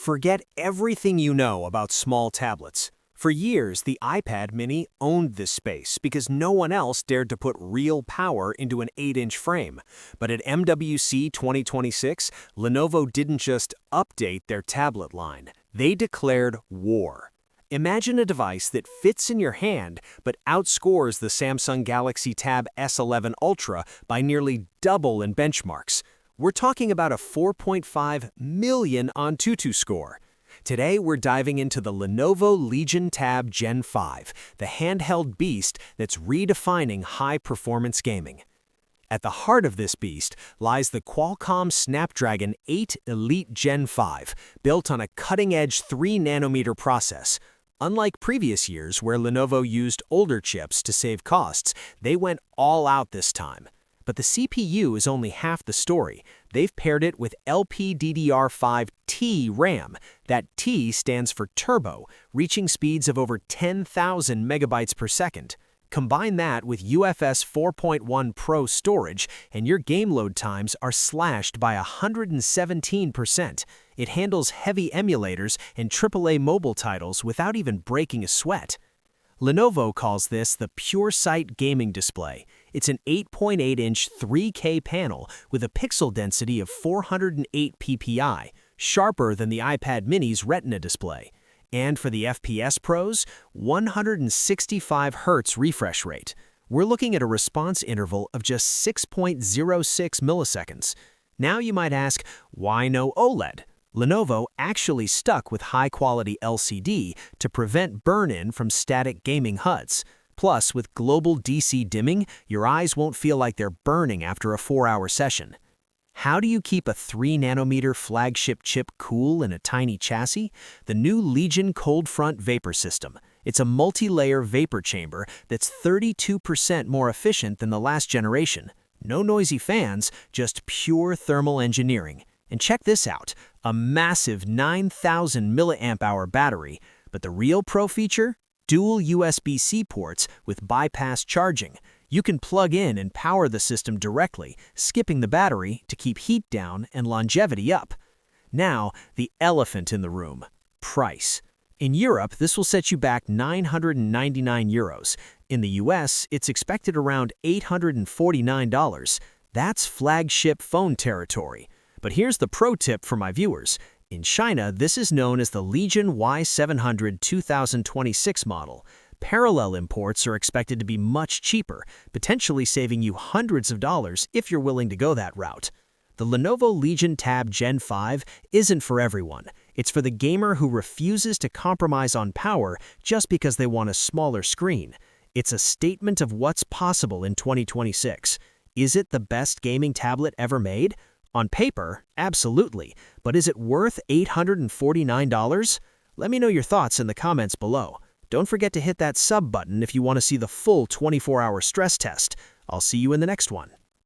Forget everything you know about small tablets. For years, the iPad mini owned this space because no one else dared to put real power into an 8-inch frame. But at MWC 2026, Lenovo didn't just update their tablet line. They declared war. Imagine a device that fits in your hand but outscores the Samsung Galaxy Tab S11 Ultra by nearly double in benchmarks. We're talking about a 4.5 million AnTuTu score. Today, we're diving into the Lenovo Legion Tab Gen 5, the handheld beast that's redefining high-performance gaming. At the heart of this beast lies the Qualcomm Snapdragon 8 Elite Gen 5, built on a cutting-edge 3-nanometer process. Unlike previous years where Lenovo used older chips to save costs, they went all out this time. But the CPU is only half the story. They've paired it with LPDDR5T RAM. That T stands for turbo, reaching speeds of over 10,000 megabytes per second. Combine that with UFS 4.1 Pro storage, and your game load times are slashed by 117%. It handles heavy emulators and AAA mobile titles without even breaking a sweat. Lenovo calls this the PureSight gaming display. It's an 8.8-inch 3K panel with a pixel density of 408 ppi, sharper than the iPad mini's Retina display. And for the FPS pros, 165 Hz refresh rate. We're looking at a response interval of just 6.06 milliseconds. Now you might ask, why no OLED? Lenovo actually stuck with high-quality LCD to prevent burn-in from static gaming HUDs. Plus, with global DC dimming, your eyes won't feel like they're burning after a 4-hour session. How do you keep a 3-nanometer flagship chip cool in a tiny chassis? The new Legion Cold Front Vapor System. It's a multi-layer vapor chamber that's 32% more efficient than the last generation. No noisy fans, just pure thermal engineering. And check this out, a massive 9,000 mAh battery. But the real pro feature? Dual USB-C ports with bypass charging. You can plug in and power the system directly, skipping the battery to keep heat down and longevity up. Now, the elephant in the room, price. In Europe, this will set you back 999 euros. In the US, it's expected around $849. That's flagship phone territory. But here's the pro tip for my viewers. In China, this is known as the Legion Y700 2026 model. Parallel imports are expected to be much cheaper, potentially saving you hundreds of dollars if you're willing to go that route. The Lenovo Legion Tab Gen 5 isn't for everyone. It's for the gamer who refuses to compromise on power just because they want a smaller screen. It's a statement of what's possible in 2026. Is it the best gaming tablet ever made? On paper, absolutely, but is it worth $849? Let me know your thoughts in the comments below. Don't forget to hit that sub button if you want to see the full 24-hour stress test. I'll see you in the next one.